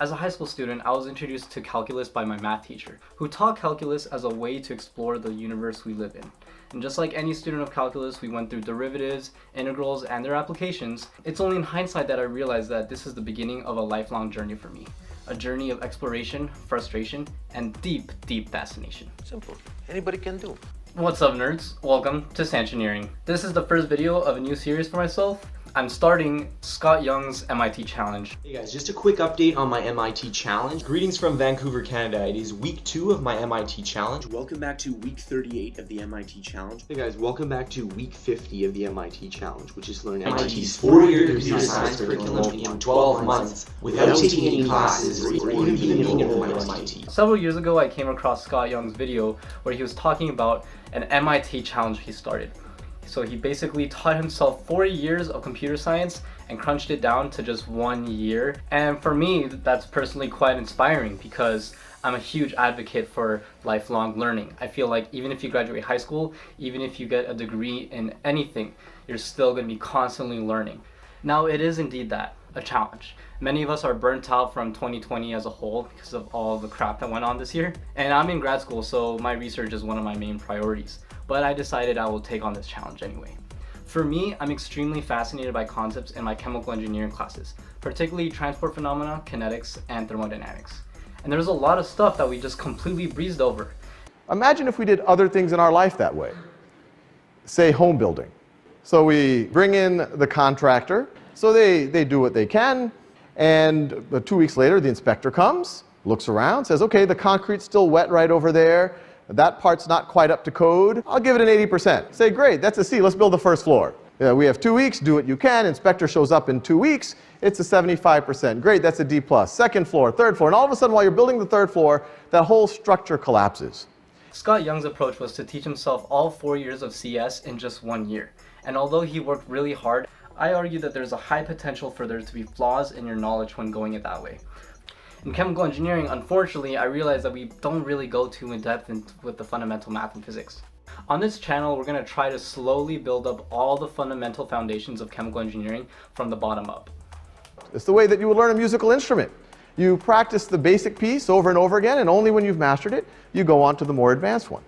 As a high school student, I was introduced to calculus by my math teacher, who taught calculus as a way to explore the universe we live in. And just like any student of calculus, we went through derivatives, integrals, and their applications. It's only in hindsight that I realized that this is the beginning of a lifelong journey for me. A journey of exploration, frustration, and deep, deep fascination. Simple. Anybody can do. What's up, nerds? Welcome to Sanchineering. This is the first video of a new series for myself. I'm starting Scott Young's MIT Challenge. Hey guys, just a quick update on my MIT Challenge. Greetings from Vancouver, Canada. It is week 2 of my MIT Challenge. Welcome back to week 38 of the MIT Challenge. Hey guys, welcome back to week 50 of the MIT Challenge, which is to learn MIT's 4-year computer science curriculum in 12 months without taking any classes or even being enrolled at MIT. Several years ago, I came across Scott Young's video where he was talking about an MIT Challenge he started. So he basically taught himself 4 years of computer science and crunched it down to just 1 year. And for me, that's personally quite inspiring because I'm a huge advocate for lifelong learning. I feel like even if you graduate high school, even if you get a degree in anything, you're still going to be constantly learning. Now, it is indeed that, a challenge. Many of us are burnt out from 2020 as a whole because of all the crap that went on this year. And I'm in grad school, so my research is one of my main priorities. But I decided I will take on this challenge anyway. For me, I'm extremely fascinated by concepts in my chemical engineering classes, particularly transport phenomena, kinetics, and thermodynamics. And there's a lot of stuff that we just completely breezed over. Imagine if we did other things in our life that way. Say home building. So we bring in the contractor, so they do what they can, and 2 weeks later the inspector comes, looks around, says, okay, the concrete's still wet right over there. That part's not quite up to code. I'll give it an 80%. Say, great, that's a C. Let's build the first floor. We have 2 weeks. Do what you can. Inspector shows up in 2 weeks. It's a 75%. Great, that's a D+. Second floor, third floor. And all of a sudden, while you're building the third floor, that whole structure collapses. Scott Young's approach was to teach himself all 4 years of CS in just 1 year. And although he worked really hard, I argue that there's a high potential for there to be flaws in your knowledge when going it that way. In chemical engineering, unfortunately, I realized that we don't really go too in depth with the fundamental math and physics. On this channel, we're going to try to slowly build up all the fundamental foundations of chemical engineering from the bottom up. It's the way that you would learn a musical instrument. You practice the basic piece over and over again, and only when you've mastered it, you go on to the more advanced one.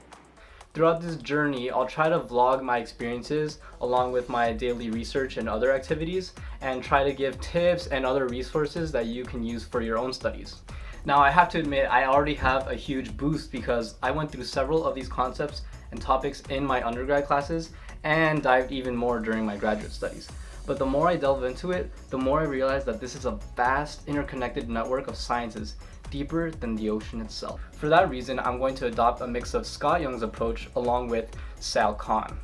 Throughout this journey, I'll try to vlog my experiences along with my daily research and other activities, and try to give tips and other resources that you can use for your own studies. Now, I have to admit, I already have a huge boost because I went through several of these concepts and topics in my undergrad classes and dived even more during my graduate studies. But the more I delve into it, the more I realize that this is a vast interconnected network of sciences, deeper than the ocean itself. For that reason, I'm going to adopt a mix of Scott Young's approach along with Sal Khan.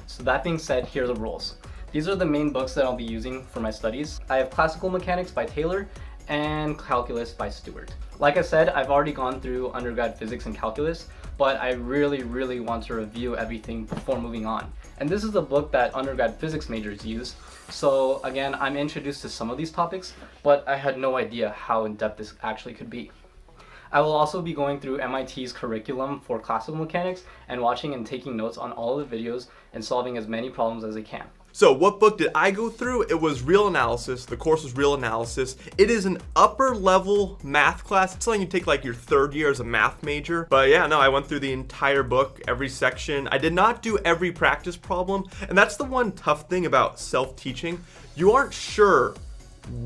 So that being said, here are the rules. These are the main books that I'll be using for my studies. I have Classical Mechanics by Taylor and Calculus by Stewart. Like I said, I've already gone through undergrad physics and calculus, but I really want to review everything before moving on. And this is the book that undergrad physics majors use. So again, I'm introduced to some of these topics, but I had no idea how in-depth this actually could be. I will also be going through MIT's curriculum for classical mechanics and watching and taking notes on all of the videos and solving as many problems as I can. So what book did I go through? It was Real Analysis. The course was Real Analysis. It is an upper level math class. It's something you take like your 3rd year as a math major. But yeah, no, I went through the entire book, every section. I did not do every practice problem. And that's the one tough thing about self-teaching. You aren't sure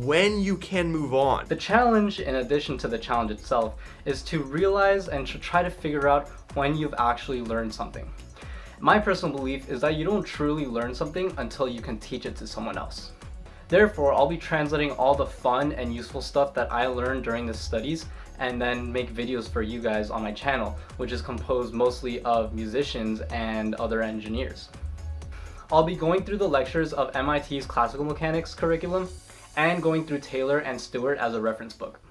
when you can move on. The challenge, in addition to the challenge itself, is to realize and to try to figure out when you've actually learned something. My personal belief is that you don't truly learn something until you can teach it to someone else. Therefore, I'll be translating all the fun and useful stuff that I learned during the studies and then make videos for you guys on my channel, which is composed mostly of musicians and other engineers. I'll be going through the lectures of MIT's classical mechanics curriculum and going through Taylor and Stewart as a reference book.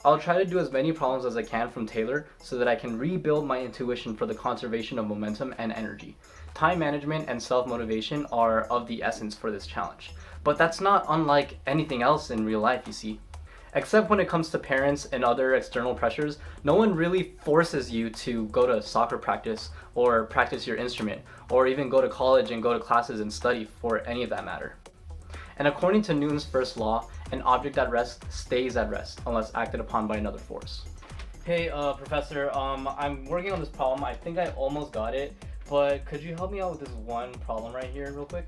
I'll try to do as many problems as I can from Taylor so that I can rebuild my intuition for the conservation of momentum and energy. Time management and self-motivation are of the essence for this challenge. But that's not unlike anything else in real life, you see. Except when it comes to parents and other external pressures, no one really forces you to go to soccer practice or practice your instrument, or even go to college and go to classes and study for any of that matter. And according to Newton's first law, an object at rest stays at rest unless acted upon by another force. Hey, Professor, I'm working on this problem. I think I almost got it, but could you help me out with this one problem right here real quick?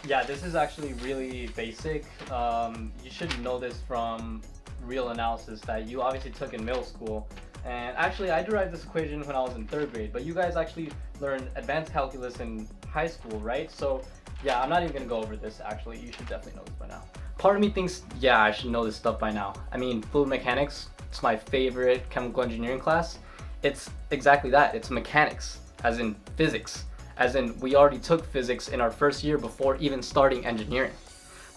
Yeah, this is actually really basic. You should know this from real analysis that you obviously took in middle school. And actually, I derived this equation when I was in 3rd grade, but you guys actually learned advanced calculus in high school, right? So yeah, I'm not even gonna go over this actually. You should definitely know this by now. Part of me thinks, yeah, I should know this stuff by now. I mean, fluid mechanics, it's my favorite chemical engineering class. It's exactly that, it's mechanics, as in physics. As in, we already took physics in our 1st year before even starting engineering.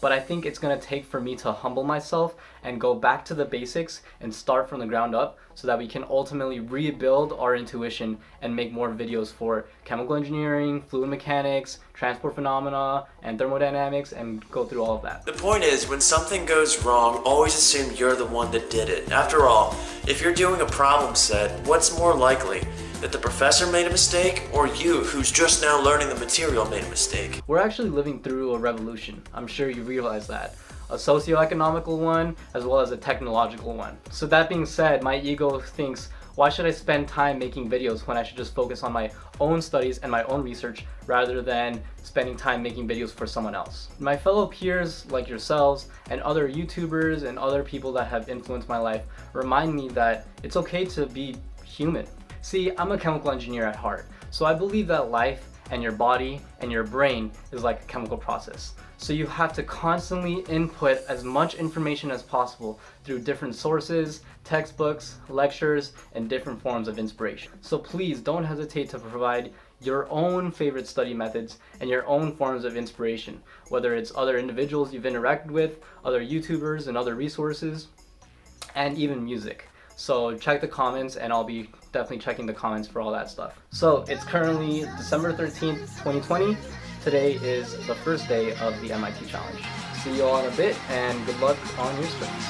But I think it's gonna take for me to humble myself and go back to the basics and start from the ground up so that we can ultimately rebuild our intuition and make more videos for chemical engineering, fluid mechanics, transport phenomena, and thermodynamics, and go through all of that. The point is, when something goes wrong, always assume you're the one that did it. After all, if you're doing a problem set, what's more likely? That the professor made a mistake, or you, who's just now learning the material, made a mistake? We're actually living through a revolution. I'm sure you realize that. A socio-economical one, as well as a technological one. So that being said, my ego thinks, why should I spend time making videos when I should just focus on my own studies and my own research rather than spending time making videos for someone else? My fellow peers like yourselves and other YouTubers and other people that have influenced my life remind me that it's okay to be human. See, I'm a chemical engineer at heart, so I believe that life and your body and your brain is like a chemical process. So you have to constantly input as much information as possible through different sources, textbooks, lectures, and different forms of inspiration. So please don't hesitate to provide your own favorite study methods and your own forms of inspiration, whether it's other individuals you've interacted with, other YouTubers and other resources, and even music. So check the comments, and I'll be definitely checking the comments for all that stuff. So it's currently December 13th, 2020. Today is the first day of the MIT Challenge. See you all in a bit, and good luck on your studies.